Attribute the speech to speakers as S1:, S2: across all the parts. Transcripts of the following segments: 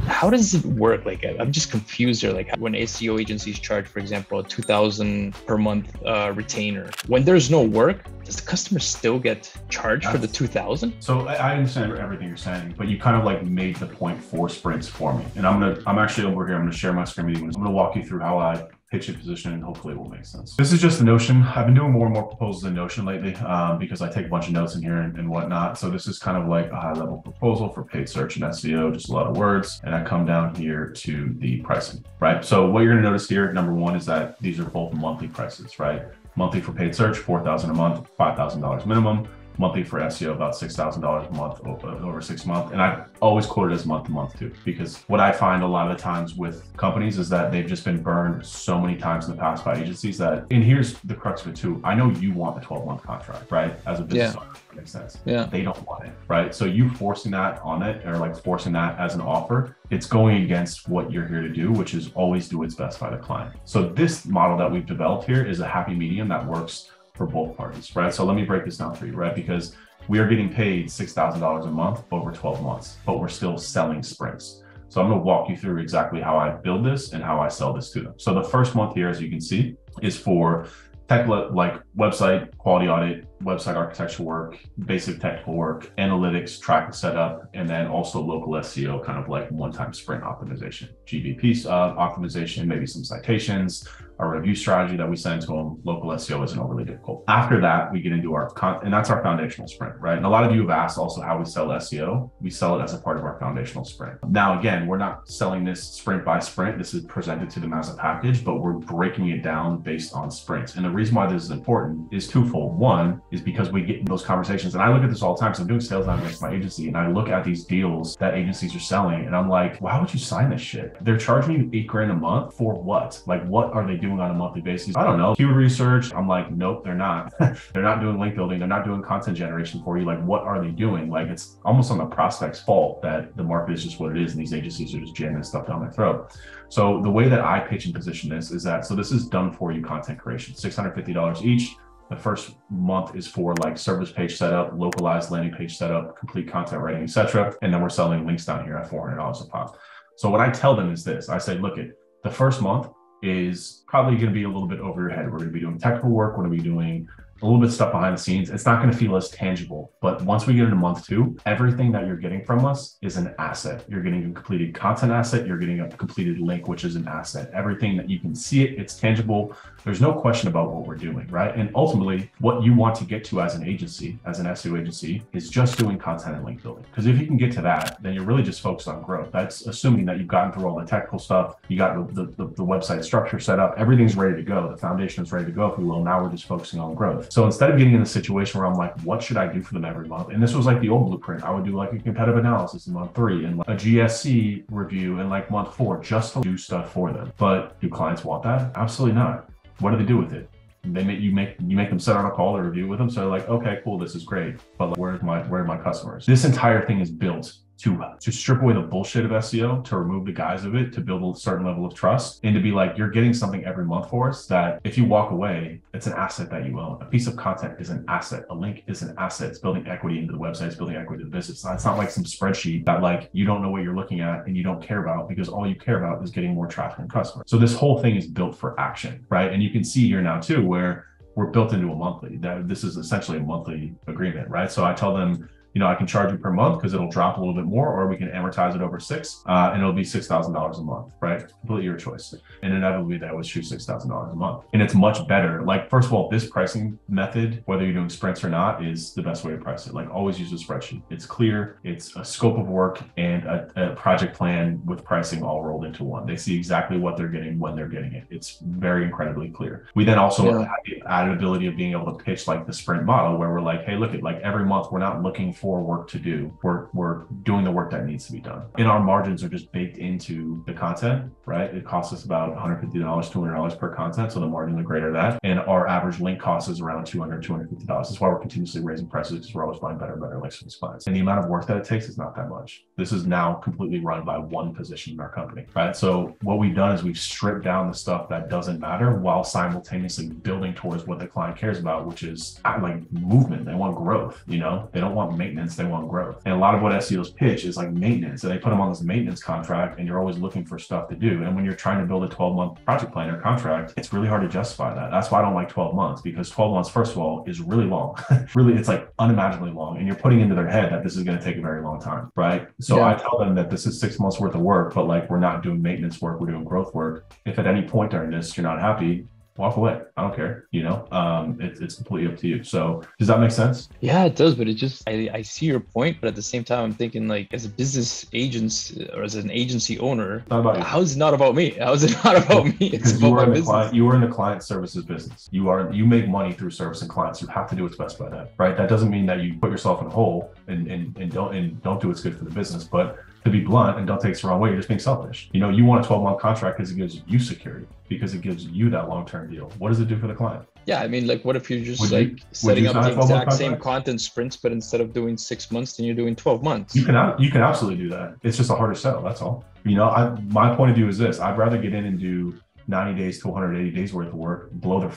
S1: How does it work? Like, I'm just confused here. Like, when SEO agencies charge, for example, a 2,000 per month retainer, when there's no work, does the customer still get charged for the 2,000?
S2: So I understand everything you're saying, but you kind of like made the point for sprints for me. And I'm actually over here. I'm going to share my screen with you. I'm going to walk you through how I pitch a position, and hopefully it will make sense. This is just the Notion. I've been doing more and more proposals in Notion lately because I take a bunch of notes in here and whatnot. So this is kind of like a high level proposal for paid search and SEO, just a lot of words. And I come down here to the pricing, right? So what you're going to notice here, number one, is that these are both monthly prices, right? Monthly for paid search, $4,000 a month, $5,000 minimum. Monthly for SEO, about $6,000 a month over 6 months. And I always quote it as month to month too, because what I find a lot of the times with companies is that they've just been burned so many times in the past by agencies that, and here's the crux of it too. I know you want the 12-month contract, right? As a business owner, that makes sense.
S1: Yeah.
S2: They don't want it, right? So you forcing that on it, or like forcing that as an offer, it's going against what you're here to do, which is always do what's best by the client. So this model that we've developed here is a happy medium that works for both parties, right? So let me break this down for you, right? Because we are getting paid $6,000 a month over 12 months, but we're still selling sprints. So I'm going to walk you through exactly how I build this and how I sell this to them. So the first month here, as you can see, is for tech, like website quality audit, website architecture work, basic technical work, analytics, tracking setup, and then also local SEO, kind of like one-time sprint optimization, GBP optimization, maybe some citations, a review strategy that we send to them. Local SEO isn't overly difficult. After that, we get into our and that's our foundational sprint, right? And a lot of you have asked also how we sell SEO. We sell it as a part of our foundational sprint. Now, again, we're not selling this sprint by sprint. This is presented to them as a package, but we're breaking it down based on sprints. And the reason why this is important is twofold. One is because we get in those conversations, and I look at this all the time. So I'm doing sales now against my agency, and I look at these deals that agencies are selling, and I'm like, why would you sign this shit? They're charging you $8,000 a month for what? Like, what are they doing on a monthly basis? I don't know. Keyword research. I'm like, nope, they're not. They're not doing link building. They're not doing content generation for you. Like, what are they doing? Like, it's almost on the prospect's fault that the market is just what it is, and these agencies are just jamming stuff down my throat. So the way that I pitch and position this is that, so this is done for you content creation, $650 each. The first month is for like service page setup, localized landing page setup, complete content writing, etc. And then we're selling links down here at $400 a pop. So what I tell them is this: I say, look, the first month is probably going to be a little bit over your head. We're going to be doing technical work. We're going to be doing a little bit of stuff behind the scenes. It's not going to feel as tangible, but once we get into month two, everything that you're getting from us is an asset. You're getting a completed content asset. You're getting a completed link, which is an asset. Everything that you can see it's tangible. There's no question about what we're doing, right? And ultimately, what you want to get to as an agency, as an SEO agency, is just doing content and link building. Because if you can get to that, then you're really just focused on growth. That's assuming that you've gotten through all the technical stuff, you got the website structure set up, everything's ready to go. The foundation is ready to go, if you will. Now we're just focusing on growth. So instead of getting in a situation where I'm like, what should I do for them every month? And this was like the old blueprint. I would do like a competitive analysis in month 3 and like a GSC review in like month 4, just to do stuff for them. But do clients want that? Absolutely not. What do they do with it? You make them set on a call to review with them. So they're like, okay, cool, this is great. But like, where are my customers? This entire thing is built to strip away the bullshit of SEO, to remove the guise of it, to build a certain level of trust, and to be like, you're getting something every month for us that if you walk away, it's an asset that you own. A piece of content is an asset. A link is an asset. It's building equity into the website. It's building equity to the business. It's not like some spreadsheet that like you don't know what you're looking at and you don't care about, because all you care about is getting more traffic and customers. So this whole thing is built for action, right? And you can see here now too, where we're built into a monthly. This is essentially a monthly agreement, right? So I tell them, I can charge you per month because it'll drop a little bit more, or we can amortize it over 6 and it'll be $6,000 a month, right? Completely your choice. And inevitably that would shoot $6,000 a month. And it's much better. Like, first of all, this pricing method, whether you're doing sprints or not, is the best way to price it. Like, always use a spreadsheet. It's clear. It's a scope of work and a project plan with pricing all rolled into one. They see exactly what they're getting when they're getting it. It's very incredibly clear. We then also have the added ability of being able to pitch like the sprint model, where we're like, hey, look at, like, every month we're not looking for work to do. We're doing the work that needs to be done. And our margins are just baked into the content, right? It costs us about $150, $200 per content. So the margins are greater than that. And our average link cost is around $200, $250. That's why we're continuously raising prices, because we're always buying better and better links for these clients. And the amount of work that it takes is not that much. This is now completely run by one position in our company, right? So what we've done is we've stripped down the stuff that doesn't matter while simultaneously building towards what the client cares about, which is like movement. They want growth, they don't want maintenance. maintenance, they want growth. And a lot of what SEOs pitch is like maintenance. So they put them on this maintenance contract and you're always looking for stuff to do. And when you're trying to build a 12-month project plan or contract, it's really hard to justify that. That's why I don't like 12 months, because 12 months, first of all, is really long. Really, it's like unimaginably long. And you're putting into their head that this is going to take a very long time, right? So I tell them that this is 6 months worth of work, but like we're not doing maintenance work, we're doing growth work. If at any point during this you're not happy, walk away. I don't care, it's completely up to you. So does that make sense?
S1: Yeah, it does. But it just, I see your point, but at the same time, I'm thinking like as a business agent or as an agency owner, how is it not about me? How is it not about me? It's about my business.
S2: You are in the client services business. You make money through servicing clients. You have to do what's best by that, right? That doesn't mean that you put yourself in a hole and don't do what's good for the business. But to be blunt, and don't take it the wrong way, you're just being selfish. You want a 12-month contract because it gives you security, because it gives you that long-term deal. What does it do for the client?
S1: Yeah, I mean, like, what if you're just setting up the exact same content sprints, but instead of doing 6 months, then you're doing 12 months?
S2: You can absolutely do that. It's just a harder sell. That's all. My point of view is this: I'd rather get in and do 90 days to 180 days worth of work, blow their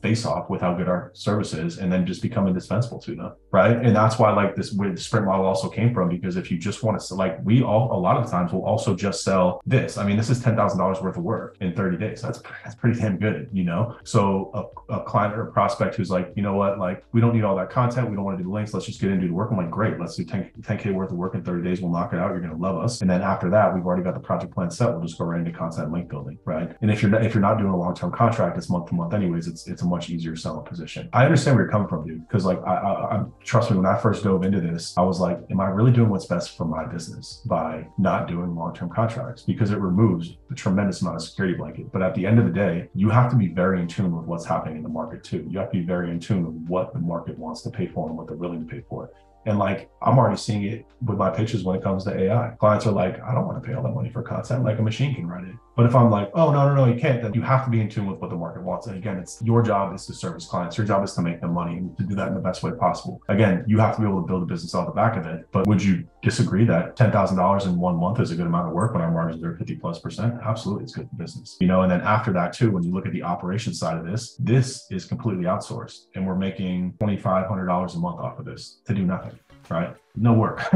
S2: face off with how good our service is, and then just become indispensable to them, right? And that's why like this where the sprint model also came from, because if you just want to, like, a lot of times will also just sell this. I mean, this is $10,000 worth of work in 30 days. That's pretty damn good, So a client or a prospect who's like, you know what, like, we don't need all that content, we don't want to do the links, let's just get into the work. I'm like, great, let's do 10K worth of work in 30 days, we'll knock it out, you're going to love us. And then after that, we've already got the project plan set, we'll just go right into content and link building, right? And if you're not doing a long-term contract, it's month to month anyways, it's a much easier selling position. I understand where you're coming from, dude, because like I trust me, when I first dove into this, I was like, am I really doing what's best for my business by not doing long-term contracts? Because it removes a tremendous amount of security blanket. But at the end of the day, you have to be very in tune with what's happening in the market too. You have to be very in tune with what the market wants to pay for and what they're willing to pay for it. And like, I'm already seeing it with my pitches when it comes to AI. Clients are like, I don't want to pay all that money for content, like a machine can write it. But if I'm like, oh, no, you can't, then you have to be in tune with what the market wants. And again, it's your job is to service clients. Your job is to make them money, and to do that in the best way possible. Again, you have to be able to build a business off the back of it. But would you disagree that $10,000 in 1 month is a good amount of work when our margins are 50+%? Absolutely, it's good for business. And then after that too, when you look at the operations side of this is completely outsourced. And we're making $2,500 a month off of this to do nothing. Right? No work.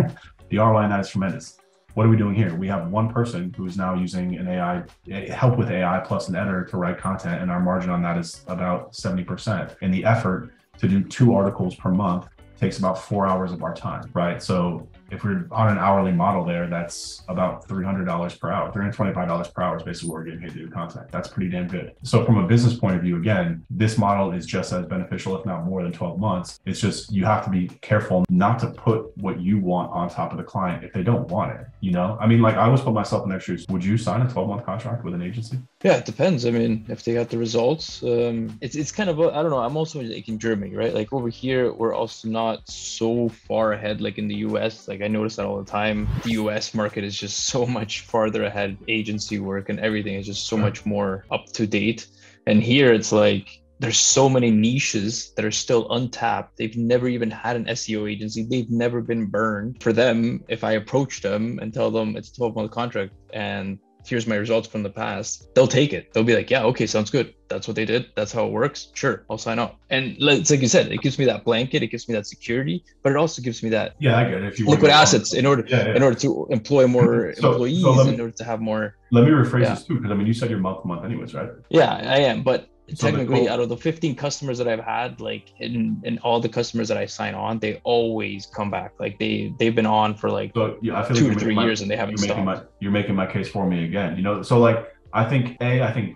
S2: The ROI on that is tremendous. What are we doing here? We have one person who's now using an AI, help with AI plus an editor to write content, and our margin on that is about 70%. And the effort to do 2 articles per month takes about 4 hours of our time, right? So if we're on an hourly model there, that's about $300 per hour, $325 per hour is basically what we're getting paid to do content. That's pretty damn good. So from a business point of view, again, this model is just as beneficial, if not more than 12 months. It's just, you have to be careful not to put what you want on top of the client if they don't want it, I mean, like, I always put myself in their shoes. Would you sign a 12-month contract with an agency?
S1: Yeah, it depends. I mean, if they got the results, it's kind of, I don't know. I'm also like in Germany, right? Like over here, we're also not so far ahead, like in the US. Like I notice that all the time. The US market is just so much farther ahead. Agency work and everything is just so much more up to date. And here it's like, there's so many niches that are still untapped. They've never even had an SEO agency. They've never been burned. For them, if I approach them and tell them it's a 12-month contract and here's my results from the past, they'll take it. They'll be like, yeah, okay, sounds good. That's what they did. That's how it works. Sure, I'll sign up. And it's like you said, it gives me that blanket, it gives me that security, but it also gives me that
S2: I get it. If you
S1: liquid assets in order to employ more employees, in order to have more.
S2: Let me rephrase this too, because I mean, you said you're month to month anyways, right?
S1: Yeah, I am. But technically, out of the 15 customers that I've had, like in all the customers that I sign on, they always come back. Like they've been on for like 2 to 3 years and they haven't stopped.
S2: You're making my case for me again. So like, I think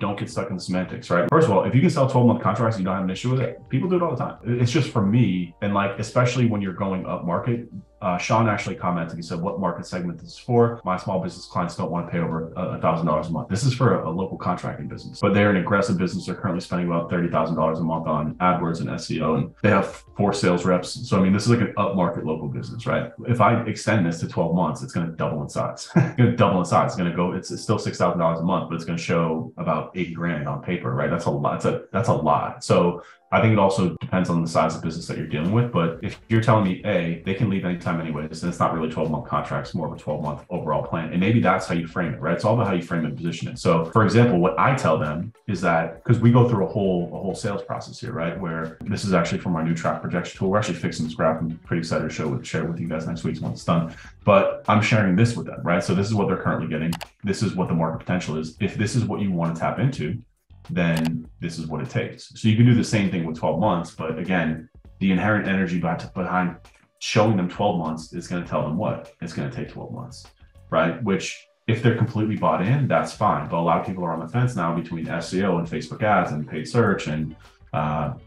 S2: don't get stuck in the semantics, right? First of all, if you can sell 12-month contracts and you don't have an issue with it, people do it all the time. It's just for me, and like, especially when you're going up market, Sean actually commented, he said, what market segment this is for? My small business clients don't want to pay over $1,000 a month. This is for a local contracting business, but they're an aggressive business. They're currently spending about $30,000 a month on AdWords and SEO, and they have 4 sales reps. So, I mean, this is like an upmarket local business, right? If I extend this to 12 months, it's going to double in size. It's going to double in size. It's going to go, it's still $6,000 a month, but it's going to show about 80 grand on paper, right? That's a lot. That's a lot. So I think it also depends on the size of business that you're dealing with. But if you're telling me, A, they can leave anytime anyways, and it's not really 12-month contracts, more of a 12-month overall plan. And maybe that's how you frame it, right? It's all about how you frame and position it. So for example, what I tell them is that, because we go through a whole sales process here, right? Where this is actually from our new track projection tool. We're actually fixing this graph. I'm pretty excited to share it with you guys next week once it's done. But I'm sharing this with them, right? So this is what they're currently getting. This is what the market potential is. If this is what you want to tap into, then this is what it takes. So you can do the same thing with 12 months, but again, the inherent energy behind showing them 12 months is going to tell them what? It's going to take 12 months, right? Which if they're completely bought in, that's fine. But a lot of people are on the fence now between SEO and Facebook ads and paid search and,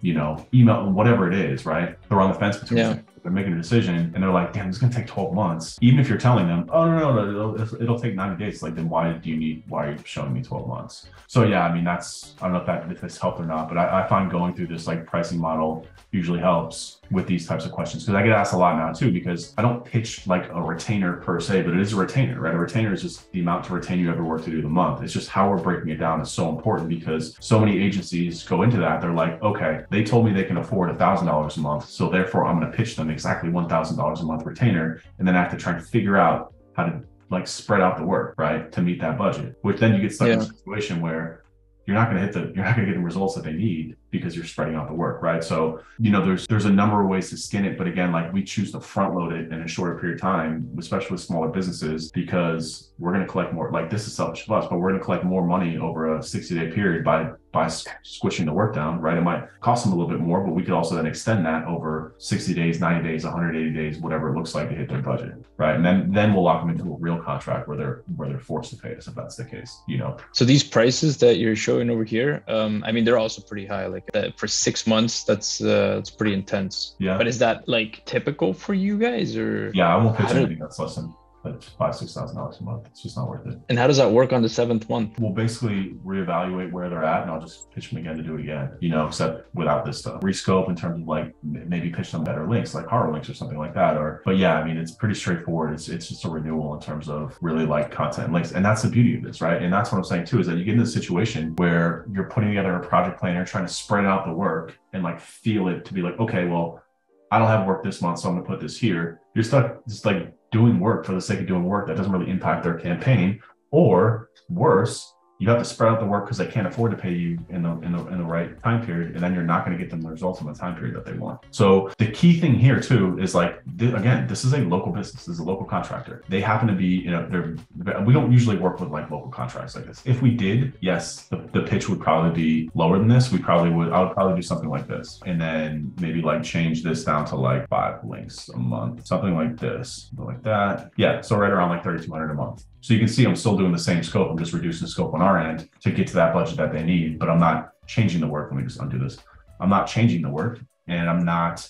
S2: email, whatever it is, right? They're on the fence between they're making a decision and they're like, damn, it's going to take 12 months. Even if you're telling them, oh, no, it'll take 90 days. Like, then why are you showing me 12 months? So yeah, I mean, I don't know if this helped or not, but I find going through this like pricing model usually helps with these types of questions. Because I get asked a lot now too, because I don't pitch like a retainer per se, but it is a retainer, right? A retainer is just the amount to retain you every work to do the month. It's just how we're breaking it down is so important, because so many agencies go into that. They're like, okay, they told me they can afford $1,000 a month, so therefore I'm going to pitch them exactly $1,000 a month retainer. And then I have to try and figure out how to like spread out the work, right, to meet that budget, which then you get stuck in a situation where you're not going to get the results that they need because you're spreading out the work, right? So, there's a number of ways to skin it. But again, like, we choose to front load it in a shorter period of time, especially with smaller businesses, because we're going to collect more, like, this is selfish of us, but we're going to collect more money over a 60-day period by squishing the work down, right? It might cost them a little bit more, but we could also then extend that over 60 days, 90 days, 180 days, whatever it looks like to hit their budget, right? And then we'll lock them into a real contract where they're forced to pay us if that's the case,
S1: So these prices that you're showing over here, I mean, they're also pretty high. Like that for 6 months, that's pretty intense.
S2: Yeah.
S1: But is that like typical for you guys, or?
S2: Yeah, I won't pitch anything that's less than $5,000-$6,000 a month. It's just not worth it.
S1: And how does that work on the 7th month?
S2: We'll basically reevaluate where they're at, and I'll just pitch them again to do it again, except without this stuff. Rescope in terms of like maybe pitch them better links, like horror links or something like that. But yeah, I mean, it's pretty straightforward. It's just a renewal in terms of really like content and links. And that's the beauty of this, right? And that's what I'm saying too, is that you get in this situation where you're putting together a project plan, you're trying to spread out the work and like feel it to be like, okay, well, I don't have work this month, so I'm gonna put this here. You're stuck just like doing work for the sake of doing work that doesn't really impact their campaign, or worse, you have to spread out the work because they can't afford to pay you in the right time period, and then you're not going to get them the results in the time period that they want. So the key thing here too is like, again, this is a local business. This is a local contractor. They happen to be, we don't usually work with like local contracts like this. If we did, yes, the pitch would probably be lower than this. I would probably do something like this, and then maybe like change this down to like 5 links a month, something like this, something like that. Yeah, so right around like 3,200 a month. So you can see I'm still doing the same scope. I'm just reducing the scope on our end to get to that budget that they need, but I'm not changing the work. Let me just undo this. I'm not changing the work, and I'm not,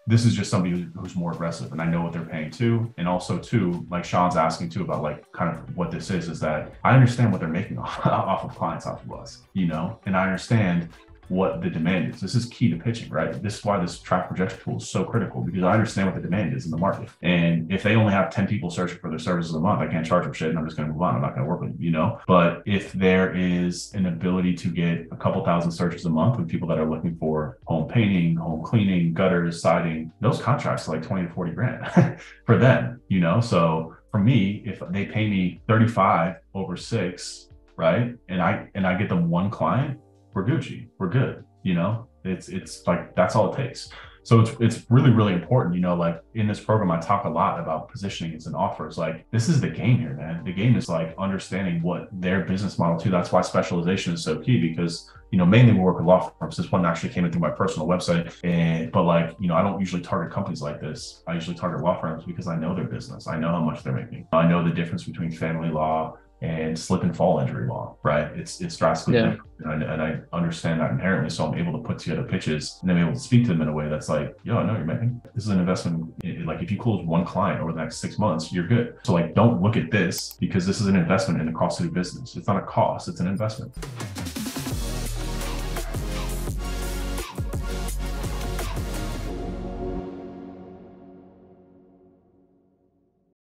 S2: this is just somebody who's more aggressive, and I know what they're paying too. And also too, like Sean's asking too about like kind of what this is that I understand what they're making off of clients, off of us, and I understand what the demand is. This is key to pitching, right? This is why this track projection tool is so critical, because I understand what the demand is in the market. And if they only have 10 people searching for their services a month, I can't charge them shit, and I'm just going to move on. I'm not going to work with them, But if there is an ability to get a couple thousand searches a month with people that are looking for home painting, home cleaning, gutters, siding, those contracts are like 20 to 40 grand for them, So for me, if they pay me 35 over 6, right? And I get them one client, we're Gucci, we're good, it's like, that's all it takes. So it's really, really important, like in this program, I talk a lot about positioning as an offer. It's like, this is the game here, man. The game is like understanding what their business model too. That's why specialization is so key, because, mainly we work with law firms. This one actually came in through my personal website, but like, I don't usually target companies like this. I usually target law firms because I know their business. I know how much they're making. I know the difference between family law and slip and fall injury law, right? It's drastically different, and I understand that inherently. So I'm able to put together pitches, and I'm able to speak to them in a way that's like, yo, I know you're making. This is an investment. Like if you close one client over the next 6 months, you're good. So like, don't look at this, because this is an investment in the cost of your business. It's not a cost, it's an investment.